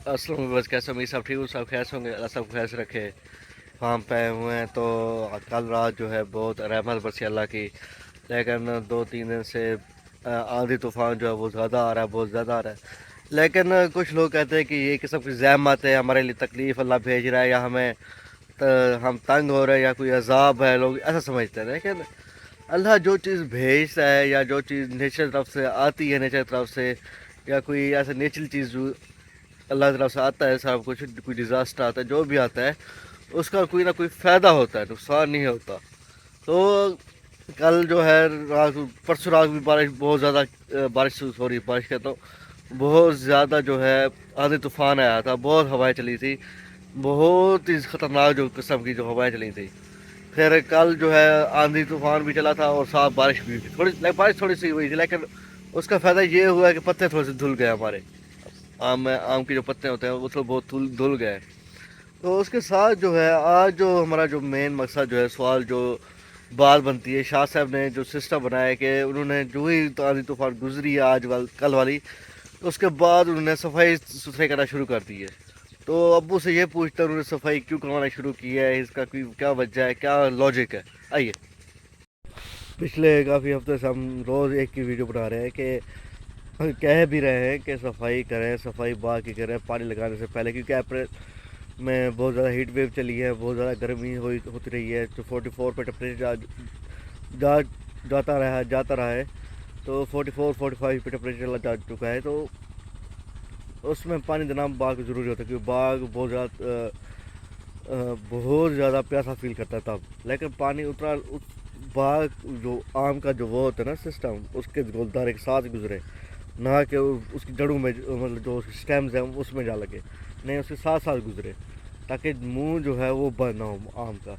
السلام بس کیسے میں سب ٹھیک ہوں سب خیس ہوں گے اللہ سب خیس رکھے فارم پہ ہوئے ہیں تو کل رات جو ہے بہت رحمت برسی اللہ کی لیکن 2-3 دن سے آندھی طوفان جو ہے وہ زیادہ آ رہا ہے بہت زیادہ آ رہا ہے لیکن کچھ لوگ کہتے ہیں کہ یہ قسم کی زحمت ہے ہمارے لیے تکلیف اللہ بھیج رہا ہے یا ہم تنگ ہو رہے ہیں یا کوئی عذاب ہے لوگ ایسا سمجھتے ہیں لیکن اللہ جو چیز بھیجتا ہے یا جو چیز نیچر طرف سے آتی ہے نیچر طرف سے یا کوئی ایسا نیچرل چیز جو اللہ کی طرف سے آتا ہے سب کچھ کوئی ڈیزاسٹر آتا ہے جو بھی آتا ہے اس کا کوئی نہ کوئی فائدہ ہوتا ہے نقصان نہیں ہوتا تو کل جو ہے رات پرسوں رات بھی بارش بہت زیادہ بارش کہتا ہوں بہت زیادہ جو ہے آندھی طوفان آیا تھا بہت ہوائیں چلی تھی بہت ہی خطرناک جو قسم کی جو ہوائیں چلی تھی پھر کل جو ہے آندھی طوفان بھی چلا تھا اور صاف بارش بھی ہوئی تھی بارش تھوڑی سی ہوئی تھی لیکن اس کا فائدہ یہ ہوا کہ پتے تھوڑے سے دھل گئے ہمارے آم کے جو پتے ہوتے ہیں وہ تو بہت دھل گئے تو اس کے ساتھ جو ہے آج جو ہمارا جو مین مقصد جو ہے سوال جو بات بنتی ہے شاہ صاحب نے جو سسٹم بنایا ہے کہ انہوں نے جو ہی آندھی طوفان گزری ہے آج کل والی اس کے بعد انہوں نے صفائی ستھرائی کرنا شروع کر دی ہے تو ابو سے یہ پوچھتا انہوں نے صفائی کیوں کروانا شروع کی ہے اس کا کیا وجہ ہے کیا لاجک ہے آئیے پچھلے کافی ہفتے سے ہم روز ایک کی ویڈیو بنا رہے ہیں کہ کہہ بھی رہے ہیں کہ صفائی کریں صفائی باغ کی کریں پانی لگانے سے پہلے کیونکہ اپریل میں بہت زیادہ ہیٹ ویو چلی ہے بہت زیادہ گرمی ہوتی رہی ہے تو 44 پہ ٹمپریچر جاتا رہا ہے تو 44-45 پہ ٹمپریچر جا چکا ہے تو اس میں پانی دینا باغ ضروری ہوتا ہے کیونکہ باغ بہت زیادہ پیاسا فیل کرتا ہے تب لیکن پانی اتنا باغ جو آم کا جو وہ ہوتا ہے نا سسٹم اس کے گلدار کے ساتھ گزرے نہ کہ اس کی جڑوں میں مطلب جو سٹیمز ہیں اس میں جا لگے نہیں اس کے ساتھ ساتھ گزرے تاکہ منہ جو ہے وہ بند نہ ہو آم کا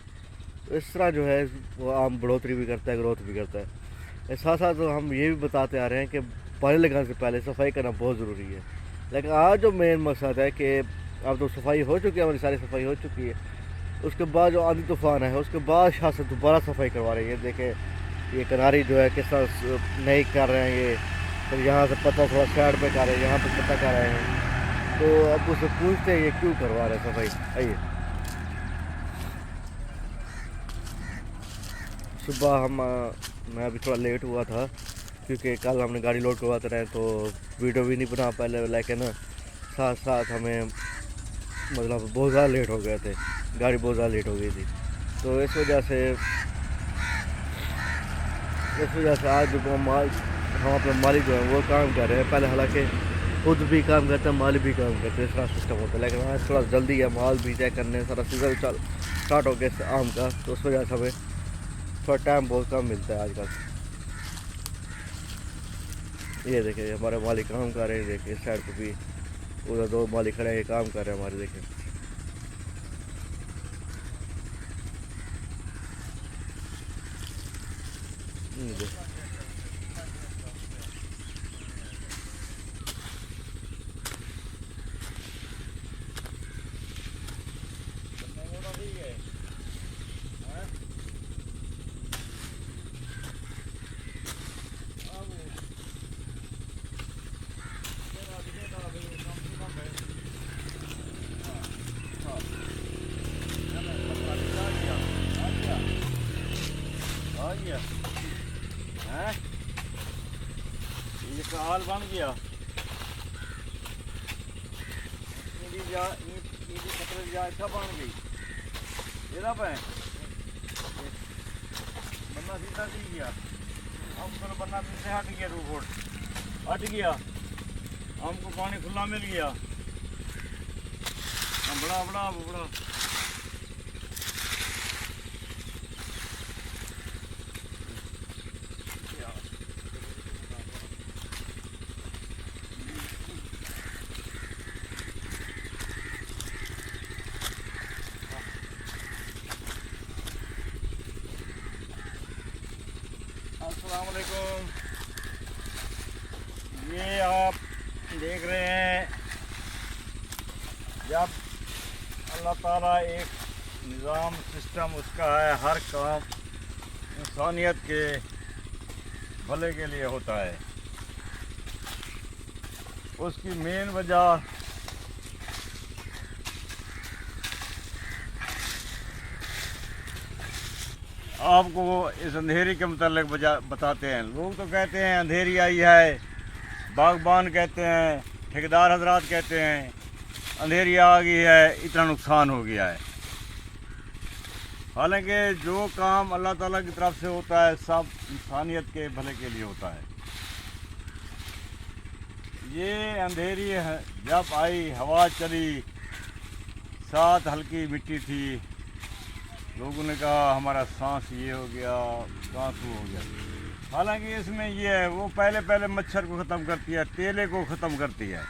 تو اس طرح جو ہے وہ آم بڑھوتری بھی کرتا ہے گروتھ بھی کرتا ہے ساتھ ساتھ ہم یہ بھی بتاتے آ رہے ہیں کہ پانی لگانے سے پہلے صفائی کرنا بہت ضروری ہے لیکن آج جو مین مقصد ہے کہ اب تو صفائی ہو چکی ہے ہماری ساری صفائی ہو چکی ہے اس کے بعد جو آندھی طوفان ہے اس کے بعد شاہ سے دوبارہ صفائی کروا رہی ہے دیکھیں یہ کناری جو ہے کس طرح نہیں کر رہے ہیں یہ پھر یہاں سے پتہ تھوڑا سائڈ پہ کر رہے ہیں یہاں پہ پتہ کر رہے ہیں تو اب اس سے پوچھتے ہیں یہ کیوں کروا رہے ہیں صفائی آئیے صبح میں ابھی تھوڑا لیٹ ہوا تھا کیونکہ کل ہم نے گاڑی لوڈ کرواتے رہے تو ویڈیو بھی نہیں بنا پہلے لیکن ساتھ ساتھ ہمیں مطلب بہت زیادہ لیٹ ہو گئے تھے گاڑی بہت زیادہ لیٹ ہو گئی تھی تو اس وجہ سے آج ہم اپنے مالک جو ہیں وہ کام کر رہے ہیں پہلے حالانکہ خود بھی کام کرتے ہیں مال بھی کام کرتے ہیں اس طرح سسٹم ہوتا ہے لیکن آج تھوڑا جلدی ہے مال بھی چیک کرنے سارا سیزن اسٹارٹ ہو گیا آم کا تو اس وجہ سے ہمیں تھوڑا ٹائم بہت کم ملتا ہے آج کل یہ دیکھیں ہمارے مالک کام کر رہے ہیں دیکھیں اس سائڈ پہ بھی ادھر 2 مالک کھڑے ہیں کام کر رہے ہیں ہمارے دیکھیں یہ حال بن گیا بن گئی یہ بندہ سیدھا سی گیا اب بندہ پیچھے ہٹ گیا 2 فٹ ہٹ گیا ہم کو پانی کھلا مل گیا بڑا بڑا بڑا السلام علیکم یہ آپ دیکھ رہے ہیں جب اللہ تعالیٰ ایک نظام سسٹم اس کا ہے ہر کام انسانیت کے بھلے کے لیے ہوتا ہے اس کی مین وجہ आपको इस अंधेरी के मुतालिक बताते हैं। लोग तो कहते हैं अंधेरी आई है, बागबान कहते हैं, ठेकेदार हजरात कहते हैं अंधेरी आ गई है, इतना नुकसान हो गया है। हालांकि जो काम अल्लाह ताला की तरफ से होता है सब इंसानियत के भले के लिए होता है। ये अंधेरी जब आई, हवा चली, साथ हल्की मिट्टी थी, लोगों ने कहा हमारा सांस ये हो गया, सांस वो हो गया। हालांकि इसमें ये है, वो पहले मच्छर को ख़त्म करती है, तेले को ख़त्म करती है।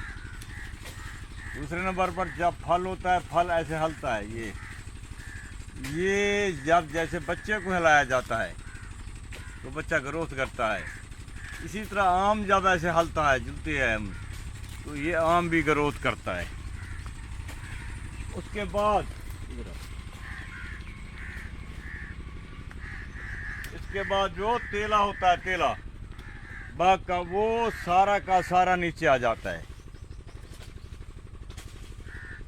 दूसरे नंबर पर जब फल होता है, फल ऐसे हलता है, ये जब जैसे बच्चे को हिलाया जाता है तो बच्चा ग्रोथ करता है, इसी तरह आम जब ऐसे हलता है, झुलती है तो ये आम भी ग्रोथ करता है। उसके बाद इसके बाद जो तेला होता है, तेला बाग का, वो सारा का सारा नीचे आ जाता है।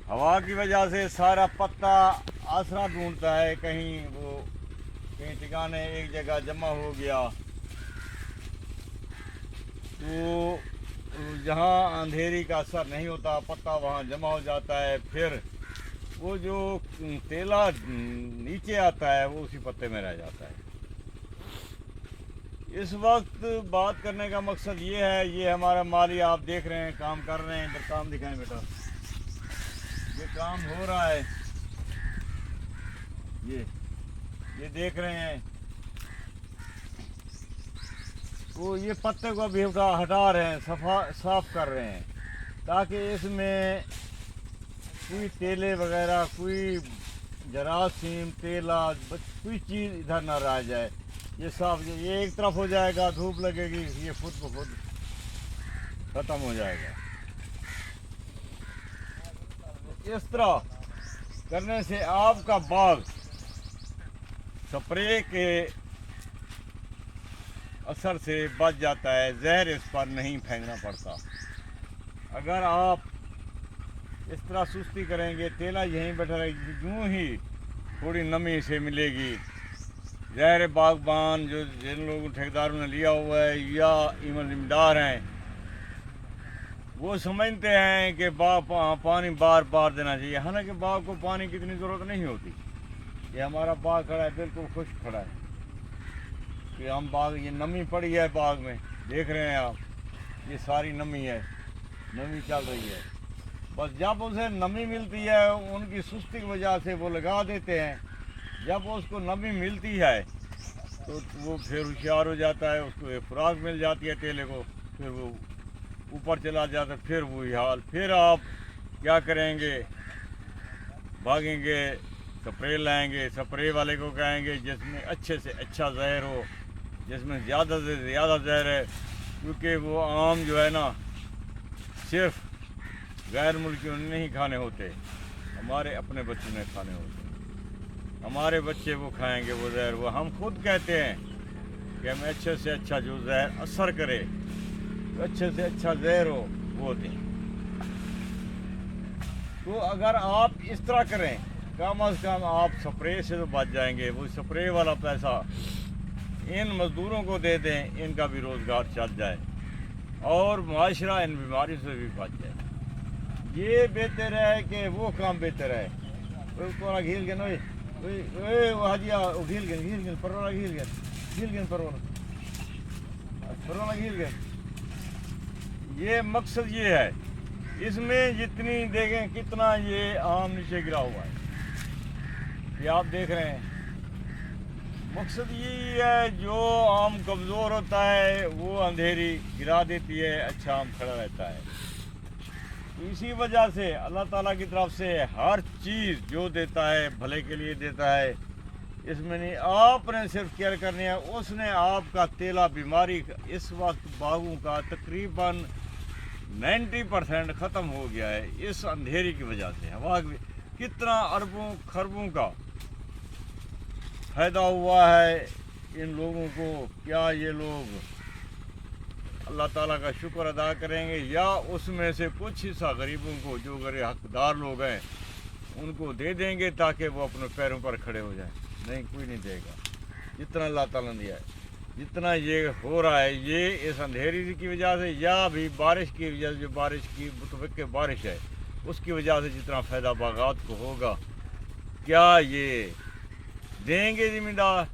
हवा की वजह से सारा पत्ता आसरा ढूंढता है, कहीं ठिकाने एक जगह जमा हो गया, तो जहाँ अंधेरी का असर नहीं होता पत्ता वहाँ जमा हो जाता है। फिर वो जो तेला नीचे आता है वो उसी पत्ते में रह जाता है। इस वक्त बात करने का मकसद ये है, ये हमारा माली आप देख रहे हैं काम कर रहे हैं। इधर काम दिखाएं बेटा, ये काम हो रहा है, ये देख रहे हैं। वो ये पत्ते को भी हटा रहे हैं, साफ कर रहे हैं, ताकि इसमें कोई तेले वगैरह, कोई जरासीम, तेला, कोई चीज़ इधर ना रह जाए। ये साफ, ये एक तरफ हो जाएगा, धूप लगेगी, ये खुद ब खुद ख़त्म हो जाएगा। इस तरह करने से आपका बाग स्प्रे के असर से बच जाता है, जहर इस पर नहीं फेंकना पड़ता। अगर आप इस तरह सुस्ती करेंगे, तेला यहीं बैठा रहेगी, यूँ ही थोड़ी नमी से मिलेगी। ज़ाहिर बागबान जो जिन लोगों ठेकेदारों ने लिया हुआ है या इवन जिम्मेदार हैं, वो समझते हैं कि बाग पानी बार बार देना चाहिए। हालांकि बाग को पानी की इतनी ज़रूरत नहीं होती। ये हमारा बाग खड़ा है, बिल्कुल खुश्क खड़ा है कि हम बाग, ये नमी पड़ी है बाग में, देख रहे हैं आप, ये सारी नमी है, नमी चल रही है। बस जब उसे नमी मिलती है, उनकी सुस्ती की वजह से वो लगा देते हैं। जब उसको नमी मिलती है तो वो फिर होशियार हो जाता है, उसको एक खुराक मिल जाती है तेले को, फिर वो ऊपर चला जाता है। फिर वही हाल, फिर आप क्या करेंगे, भागेंगे, स्प्रे लाएंगे, स्प्रे वाले को कहेंगे जिसमें अच्छे से अच्छा जहर हो, जिसमें ज़्यादा से ज़्यादा जहर है, क्योंकि वो आम जो है ना सिर्फ गैर मुल्कियों ने नहीं खाने होते, हमारे अपने बच्चों ने खाने होते। हमारे बच्चे वो खाएंगे वो जहर, वो हम खुद कहते हैं कि हमें अच्छे से अच्छा जो जहर असर करे, तो अच्छे से अच्छा जहर हो वो दें। तो अगर आप इस तरह करें, कम अज़ कम आप स्प्रे से तो बच जाएंगे। वो स्प्रे वाला पैसा इन मज़दूरों को दे दें, इनका भी रोज़गार चल जाए और माशरा इन बीमारियों से भी बच जाए। ये बेहतर है कि वो काम बेहतर है। तो घील गए ना वो हाजिया, घील गए परवाना, घील गए परवाना घील गए। ये मकसद ये है, इसमें जितनी देखें कितना ये आम नीचे गिरा हुआ है, ये आप देख रहे हैं। मकसद यही है, जो आम कमज़ोर होता है वो अंधेरी गिरा देती है, अच्छा आम खड़ा रहता है। इसी वजह से अल्लाह ताला की तरफ से हर चीज़ जो देता है भले के लिए देता है। इसमें नहीं आपने सिर्फ केयर करनी है। उसने आपका तेला बीमारी इस वक्त बागों का तकरीबन 90% ख़त्म हो गया है इस अंधेरी की वजह से। हवा कितना अरबों खरबों का फ़ायदा हुआ है इन लोगों को। क्या ये लोग अल्लाह ताला का शुक्र अदा करेंगे, या उसमें से कुछ हिस्सा गरीबों को, जो गरीब हकदार लोग हैं, उनको दे देंगे ताकि वो अपने पैरों पर खड़े हो जाएं? नहीं, कोई नहीं देगा। जितना अल्लाह ताला ने दिया है, जितना ये हो रहा है, ये इस अंधेरी की वजह से या भी बारिश की वजह से, जो बारिश की मुतवक्के बारिश है उसकी वजह से जितना फ़ायदा बागात को होगा, क्या ये देंगे ज़मींदार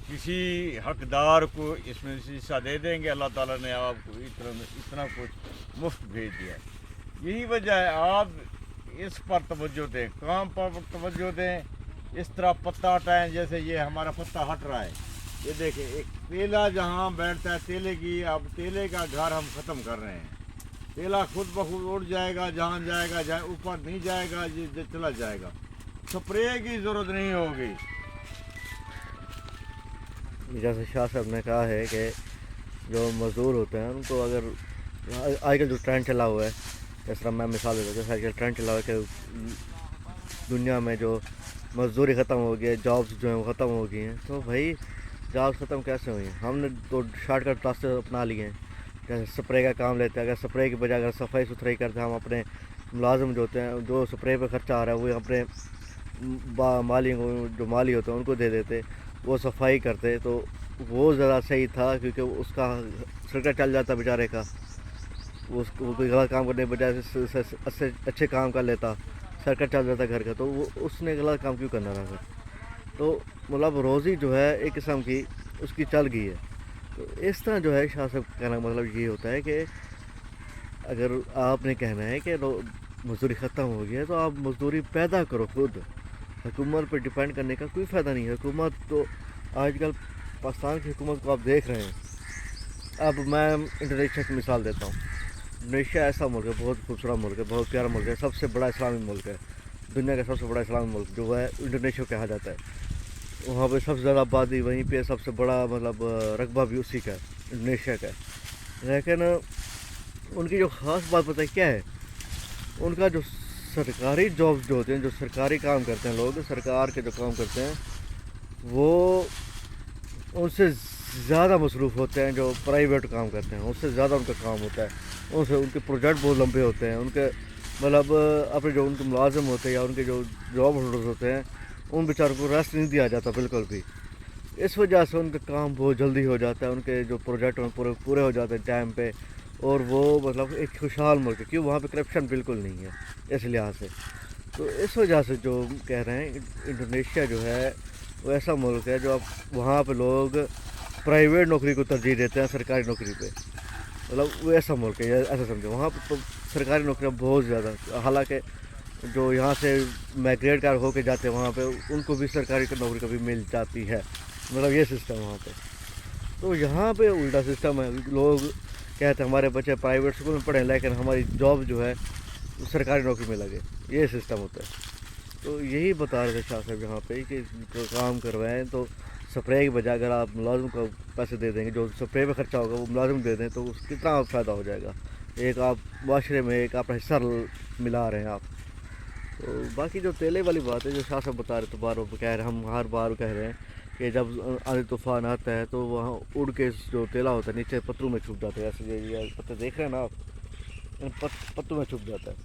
किसी हकदार को इसमें हिस्सा दे देंगे? अल्लाह ताला ने आपको इतना कुछ मुफ्त भेज दिया है। यही वजह है, आप इस पर तवज्जो दें, काम पर तवज्जो दें। इस तरह पत्ता हटाएं, जैसे ये हमारा पत्ता हट रहा है, ये देखें एक तेला जहाँ बैठता है तेले की, अब तेले का घर हम ख़त्म कर रहे हैं। तेला खुद ब खुद उड़ जाएगा, जहाँ जाएगा जाए, ऊपर नहीं जाएगा, ये चला जाएगा, स्प्रे की ज़रूरत नहीं होगी। जैसे शाह साहब ने कहा है कि जो मज़दूर होते हैं उनको, अगर आजकल जो ट्रेंड चला हुआ है, जिस तरह मैं मिसाल देता हूँ, जैसे आजकल ट्रेंड चला हुआ है कि दुनिया में जो मज़दूरी ख़त्म हो गई है, जॉब्स जो हैं वो ख़त्म हो गई हैं, तो भाई जॉब्स ख़त्म कैसे हुई हैं? हमने तो शॉर्टकट रास्ते अपना लिए हैं। जैसे स्प्रे का काम लेते हैं, अगर स्प्रे की बजाय अगर सफाई सुथराई करते हैं, हम अपने मुलाजिम जो होते हैं, जो स्प्रे पे खर्चा आ रहा है वो अपने माली को, जो माली होते हैं उनको दे देते, वो सफाई करते, तो वो ज़्यादा सही था, क्योंकि उसका सर्कल चल जाता बेचारे का, वो कोई गलत काम करने के बजाय से अच्छे काम कर लेता, सर्कल चल जाता घर का, तो वो उसने गलत काम क्यों करना था फिर? तो मतलब रोज़ी जो है एक किस्म की उसकी चल गई है। तो इस तरह जो है शाह साहब कहना मतलब ये होता है कि अगर आपने कहना है कि मजदूरी ख़त्म हो गई है, तो आप मजदूरी पैदा करो खुद। हुकूमत पर डिपेंड करने का कोई फ़ायदा नहीं है। हुकूमत तो आजकल पाकिस्तान की हुकूमत को आप देख रहे हैं। अब मैं इंडोनेशिया की मिसाल देता हूँ। इंडोनेशिया ऐसा मुल्क है, बहुत खूबसूरत मुल्क है, बहुत प्यारा मुल्क है, सबसे बड़ा इस्लामी मुल्क है, दुनिया का सबसे बड़ा इस्लामी मुल्क जो है इंडोनेशिया कहा जाता है। वहाँ पे सबसे ज़्यादा आबादी, वहीं पे सबसे बड़ा मतलब रकबा भी उसी का है, इंडोनेशिया का है। लेकिन उनकी जो ख़ास बात पता है क्या है? उनका जो सरकारी जॉब्स जो होते हैं, जो सरकारी काम करते हैं लोग, सरकार के जो काम करते हैं, वो उनसे ज़्यादा मसरूफ़ होते हैं जो प्राइवेट काम करते हैं, उससे ज़्यादा उनका काम होता है, उनसे उनके प्रोजेक्ट बहुत लंबे होते हैं, उनके मतलब अपने जो उनके मुलाजिम होते हैं या उनके जो जॉब होल्डर्स होते हैं, उन बेचारों को रेस्ट नहीं दिया जाता बिल्कुल भी। इस वजह से उनका काम बहुत जल्दी हो जाता है, उनके जो प्रोजेक्ट पूरे हो जाते हैं टाइम पे, और वो मतलब एक खुशहाल मुल्क है, क्यों वहाँ पे करप्शन बिल्कुल नहीं है इस लिहाज से। तो इस वजह से जो कह रहे हैं इंडोनेशिया जो है वो ऐसा मुल्क है जो अब वहाँ पे लोग प्राइवेट नौकरी को तरजीह देते हैं सरकारी नौकरी पे। मतलब वो ऐसा मुल्क है, ऐसा समझो। वहाँ पर तो सरकारी नौकरियाँ बहुत ज़्यादा, हालांकि जो यहाँ से माइग्रेट कर होके जाते हैं वहाँ पे उनको भी सरकारी नौकरी कभी मिल जाती है, मतलब ये सिस्टम वहाँ पे। तो यहाँ पे उल्टा सिस्टम है, लोग कहते हैं हमारे बच्चे प्राइवेट स्कूल में पढ़ें लेकिन हमारी जॉब जो है सरकारी नौकरी में लगे, ये सिस्टम होता है। तो यही बता रहे थे शाह साहब यहाँ पे कि काम करवाएं तो स्प्रे की बजाय अगर आप मुलाजिम को पैसे दे देंगे, जो स्प्रे पे खर्चा होगा वो मुलाजिम दे दें, तो कितना फ़ायदा हो जाएगा। एक आप माशरे में एक अपना हिस्सा मिला रहे हैं आप। तो बाकी जो तेले वाली बात है जो शाह साहब बता रहे, तो बार बार कह रहे, हम हर बार कह रहे हैं कि जब आंधी तूफान आता है तो वहाँ उड़ के जो तेला होता है नीचे पत्थरों में छुप जाता है, ऐसे ये पत्ते देख रहे हैं ना आप, पत्तों में छुप जाता है।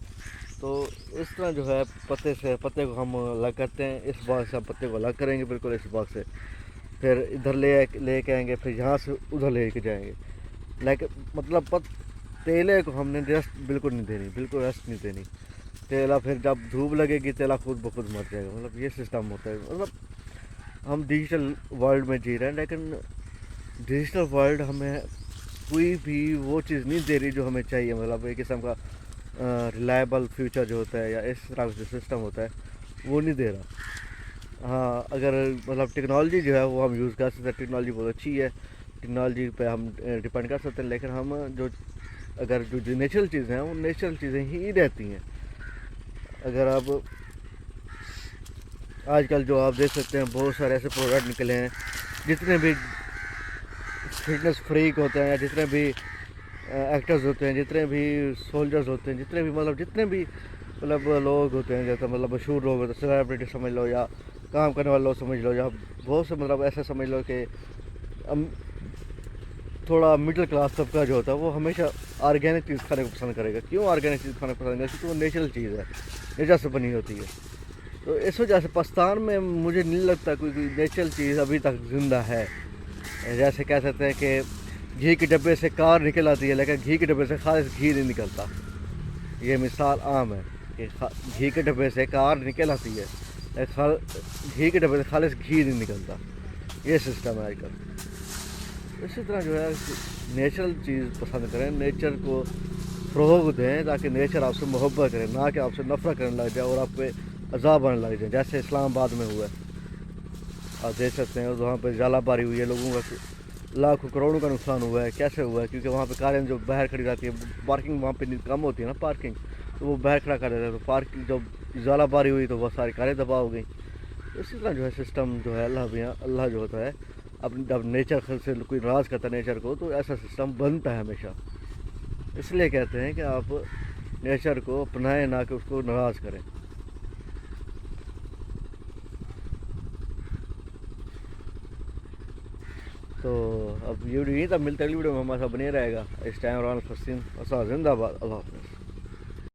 तो इस तरह जो है पत्ते को हम अलग करते हैं, इस बाग से हम पत्ते को अलग करेंगे बिल्कुल इस बाग से, फिर इधर ले के आएंगे, फिर यहाँ से उधर ले के जाएंगे। लेकिन मतलब तेले को हमने रेस्ट बिल्कुल नहीं देनी, बिल्कुल रेस्ट नहीं देनी। तेला फिर जब धूप लगेगी तेला खुद ब खुद मर जाएगा, मतलब ये सिस्टम होता है। मतलब हम डिजिटल वर्ल्ड में जी रहे हैं, लेकिन डिजिटल वर्ल्ड हमें कोई भी वो चीज़ नहीं दे रही जो हमें चाहिए। मतलब एक किस्म का रिलायबल फ्यूचर जो होता है या इस तरह का जो सिस्टम होता है वो नहीं दे रहा। हाँ, अगर मतलब टेक्नोलॉजी जो है वो हम यूज़ कर सकते हैं, टेक्नोलॉजी बहुत अच्छी है, टेक्नोलॉजी पे हम डिपेंड कर सकते हैं, लेकिन हम जो नेचुरल चीज़ें हैं वो नेचुरल चीज़ें ही रहती हैं। अगर आप आजकल जो आप देख सकते हैं बहुत सारे ऐसे प्रोडक्ट निकले हैं, जितने भी फिटनेस फ्रीक होते हैं या जितने भी एक्टर्स होते हैं, जितने भी सोल्जर्स होते हैं, जितने भी मतलब लोग होते हैं, जैसे मतलब मशहूर लोग होते हैं, सेलिब्रिटी समझ लो या काम करने वाले लोग समझ लो, या बहुत से मतलब ऐसे समझ लो कि थोड़ा मिडिल क्लास तबका जो होता है वो हमेशा ऑर्गेनिक चीज़ खाने को पसंद करेगा। क्यों ऑर्गेनिक चीज़ खाना पसंद करेगा? क्योंकि वो नेचुरल चीज़ है, नेचर से बनी होती है। تو اس وجہ سے پاکستان میں مجھے نہیں لگتا کوئی نیچرل چیز ابھی تک زندہ ہے. جیسے کہہ سکتے ہیں کہ گھی کے ڈبے سے کار نکل آتی ہے لیکن گھی کے ڈبے سے خالص گھی نہیں نکلتا. یہ مثال عام ہے کہ گھی کے ڈبے سے کار نکل آتی ہے لیکن گھی کے ڈبے سے خالص گھی نہیں نکلتا. یہ سسٹم ہے آج کل. اسی طرح جو ہے نیچرل چیز پسند کریں, نیچر کو فروغ دیں تاکہ نیچر آپ سے محبت کرے, نہ کہ آپ سے نفرت کرنے لگ جائے اور آپ پہ عذاب آنے لگ جائے, جیسے اسلام آباد میں ہوا ہے. آپ دیکھ سکتے ہیں وہاں پہ ژالہ باری ہوئی ہے, لوگوں کا لاکھوں کروڑوں کا نقصان ہوا ہے. کیسے ہوا ہے؟ کیونکہ وہاں پہ کاریں جو باہر کھڑی رہتی ہے, پارکنگ وہاں پہ کم ہوتی ہے نا پارکنگ, تو وہ باہر کھڑا کر دیتے ہیں. تو پارکنگ جب ژالہ باری ہوئی تو وہ ساری کاریں تباہ ہو گئیں. اسی طرح جو ہے سسٹم جو ہے اللہ جو ہوتا ہے اپنی جب نیچر سے کوئی ناراض کرتا ہے نیچر کو, تو ایسا سسٹم بنتا ہے ہمیشہ. اس لیے کہتے ہیں کہ آپ نیچر کو اپنائیں نہ کہ اس کو ناراض کریں. تو اب یہ ویڈیو یہیں تک ملتا ہے, ویڈیو میں ہمارا ساتھ بنے رہے گا. اس ٹائم ران فسین زندہ باد. اللہ حافظ.